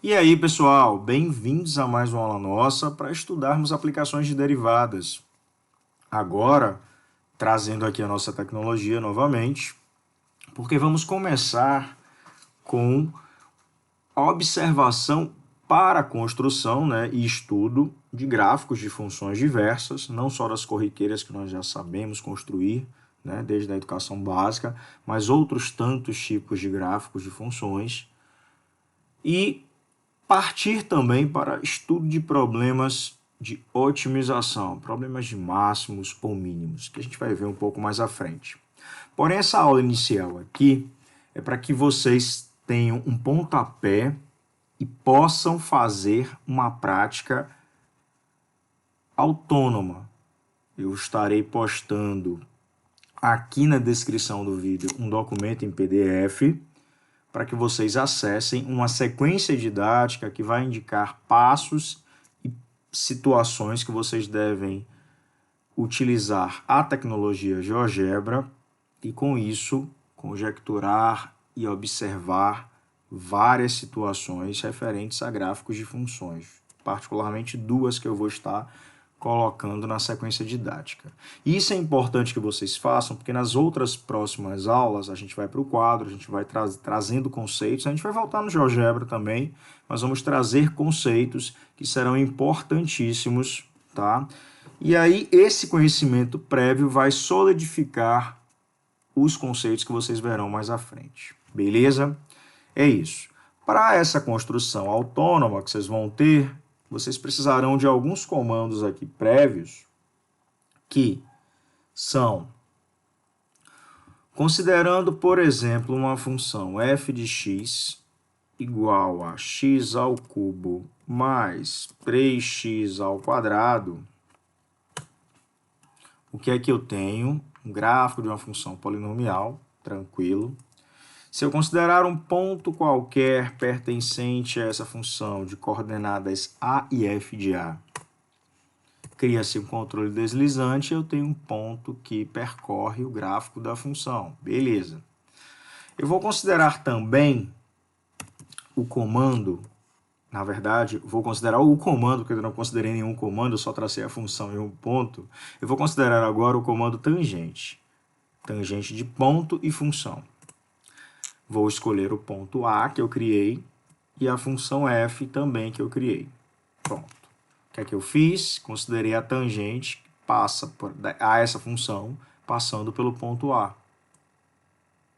E aí, pessoal, bem-vindos a mais uma aula nossa para estudarmos aplicações de derivadas. Agora, trazendo aqui a nossa tecnologia novamente, porque vamos começar com a observação para a construção, e estudo de gráficos de funções diversas, não só das corriqueiras que nós já sabemos construir, desde a educação básica, mas outros tantos tipos de gráficos de funções. E partir também para estudo de problemas de otimização, problemas de máximos ou mínimos, que a gente vai ver um pouco mais à frente. Porém, essa aula inicial aqui é para que vocês tenham um pontapé e possam fazer uma prática autônoma. Eu estarei postando aqui na descrição do vídeo um documento em PDF para que vocês acessem uma sequência didática que vai indicar passos e situações que vocês devem utilizar a tecnologia GeoGebra e, com isso, conjecturar e observar várias situações referentes a gráficos de funções, particularmente duas que eu vou estar colocando na sequência didática. E isso é importante que vocês façam, porque nas outras próximas aulas a gente vai para o quadro, a gente vai trazendo conceitos, a gente vai voltar no GeoGebra também, mas vamos trazer conceitos que serão importantíssimos, tá? E aí esse conhecimento prévio vai solidificar os conceitos que vocês verão mais à frente, beleza? É isso. Para essa construção autônoma que vocês vão ter, vocês precisarão de alguns comandos aqui prévios, que são, considerando, por exemplo, uma função f de x igual a x ao cubo mais 3x ao quadrado, o que é que eu tenho? Um gráfico de uma função polinomial, tranquilo. Se eu considerar um ponto qualquer pertencente a essa função de coordenadas a e f de a, cria-se um controle deslizante, eu tenho um ponto que percorre o gráfico da função. Beleza. Eu vou considerar também o comando, na verdade, vou considerar o comando, porque eu não considerei nenhum comando, eu só tracei a função em um ponto. Eu vou considerar agora o comando tangente. Tangente de ponto e função. Vou escolher o ponto A que eu criei e a função f também que eu criei. Pronto. O que é que eu fiz? Considerei a tangente que passa a essa função passando pelo ponto A.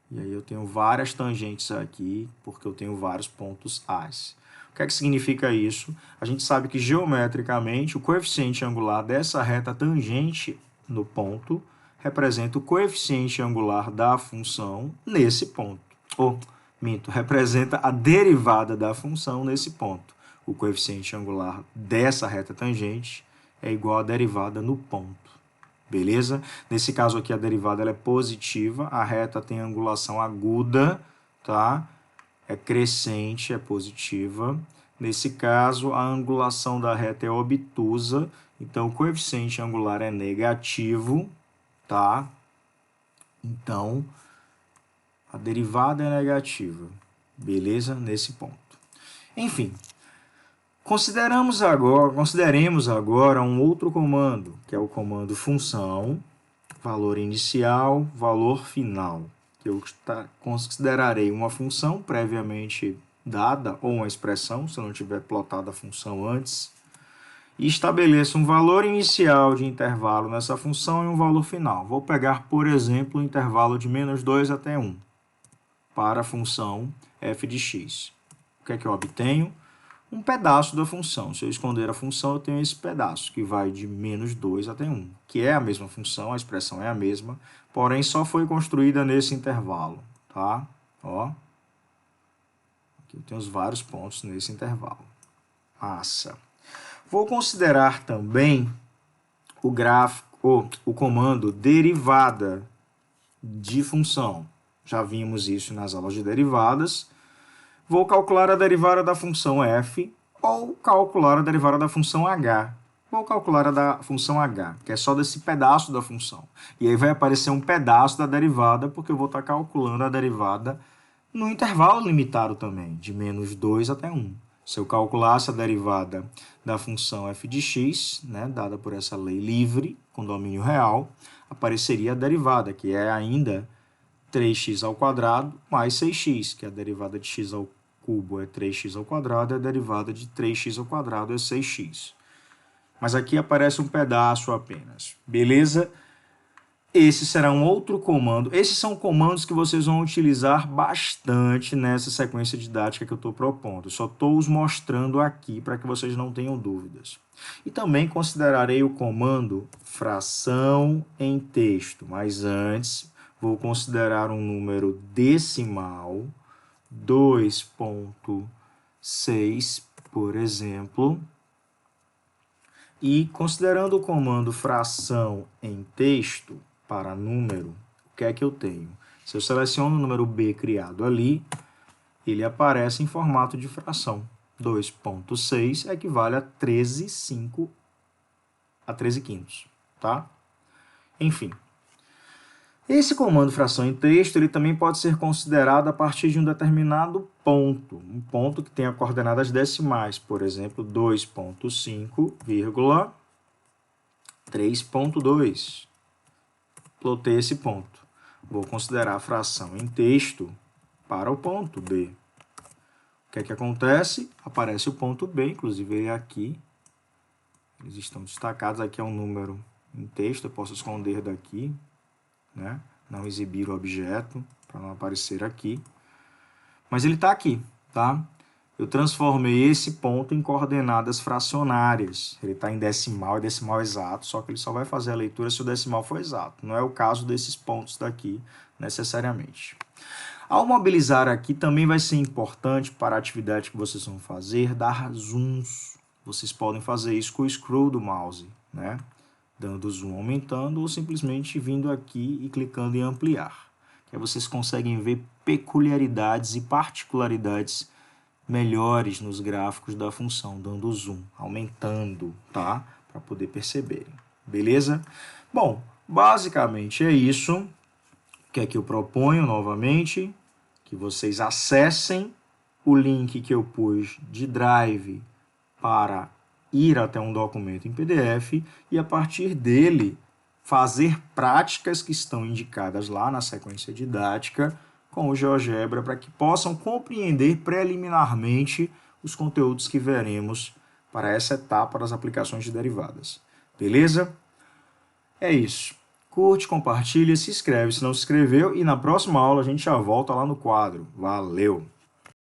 E aí eu tenho várias tangentes aqui, porque eu tenho vários pontos A's. O que é que significa isso? A gente sabe que geometricamente o coeficiente angular dessa reta tangente no ponto representa o coeficiente angular da função nesse ponto. Representa a derivada da função nesse ponto. O coeficiente angular dessa reta tangente é igual à derivada no ponto. Beleza? Nesse caso aqui a derivada ela é positiva, a reta tem angulação aguda, tá? É crescente, é positiva. Nesse caso, a angulação da reta é obtusa, então o coeficiente angular é negativo, tá? Então, a derivada é negativa, beleza? Nesse ponto. Enfim, consideremos agora um outro comando, que é o comando função, valor inicial, valor final. Eu considerarei uma função previamente dada, ou uma expressão, se eu não tiver plotado a função antes, e estabeleço um valor inicial de intervalo nessa função e um valor final. Vou pegar, por exemplo, o intervalo de -2 até 1 para a função f de x. O que é que eu obtenho? Um pedaço da função. Se eu esconder a função, eu tenho esse pedaço, que vai de -2 até 1, que é a mesma função, a expressão é a mesma, porém só foi construída nesse intervalo, tá? Ó. Aqui eu tenho os vários pontos nesse intervalo. Massa. Vou considerar também o gráfico, o comando derivada de função. Já vimos isso nas aulas de derivadas. Vou calcular a derivada da função f ou calcular a derivada da função h. Vou calcular a da função h, que é só desse pedaço da função. E aí vai aparecer um pedaço da derivada, porque eu vou estar calculando a derivada no intervalo limitado também, de -2 até 1. Se eu calculasse a derivada da função f de x, né, dada por essa lei livre, com domínio real, apareceria a derivada, que é ainda 3x ao quadrado mais 6x, que a derivada de x ao cubo é 3x ao quadrado, e a derivada de 3x ao quadrado é 6x. Mas aqui aparece um pedaço apenas, beleza? Esse será um outro comando. Esses são comandos que vocês vão utilizar bastante nessa sequência didática que eu estou propondo. Só estou os mostrando aqui para que vocês não tenham dúvidas. E também considerarei o comando fração em texto, mas antes vou considerar um número decimal, 2,6, por exemplo. E considerando o comando fração em texto para número, o que é que eu tenho? Se eu seleciono o número b criado ali, ele aparece em formato de fração. 2,6 equivale a 13 quintos, tá? Enfim. Esse comando fração em texto ele também pode ser considerado a partir de um determinado ponto. Um ponto que tenha coordenadas decimais, por exemplo, 2,5,3,2. Plotei esse ponto. Vou considerar a fração em texto para o ponto B. O que é que acontece? Aparece o ponto B, inclusive ele aqui. Eles estão destacados. Aqui é um número em texto, eu posso esconder daqui, né? Não exibir o objeto, para não aparecer aqui. Mas ele está aqui, tá? Eu transformei esse ponto em coordenadas fracionárias. Ele está em decimal e decimal exato, só que ele só vai fazer a leitura se o decimal for exato. Não é o caso desses pontos daqui, necessariamente. Ao mobilizar aqui, também vai ser importante para a atividade que vocês vão fazer, dar zooms. Vocês podem fazer isso com o scroll do mouse, né? Dando zoom aumentando ou simplesmente vindo aqui e clicando em ampliar. Que aí vocês conseguem ver peculiaridades e particularidades melhores nos gráficos da função, dando zoom, aumentando, tá? Para poder perceberem, beleza? Bom, basicamente é isso. O que é que eu proponho novamente? Que vocês acessem o link que eu pus de Drive para ir até um documento em PDF e, a partir dele, fazer práticas que estão indicadas lá na sequência didática com o GeoGebra para que possam compreender preliminarmente os conteúdos que veremos para essa etapa das aplicações de derivadas. Beleza? É isso. Curte, compartilha, se inscreve se não se inscreveu e na próxima aula a gente já volta lá no quadro. Valeu!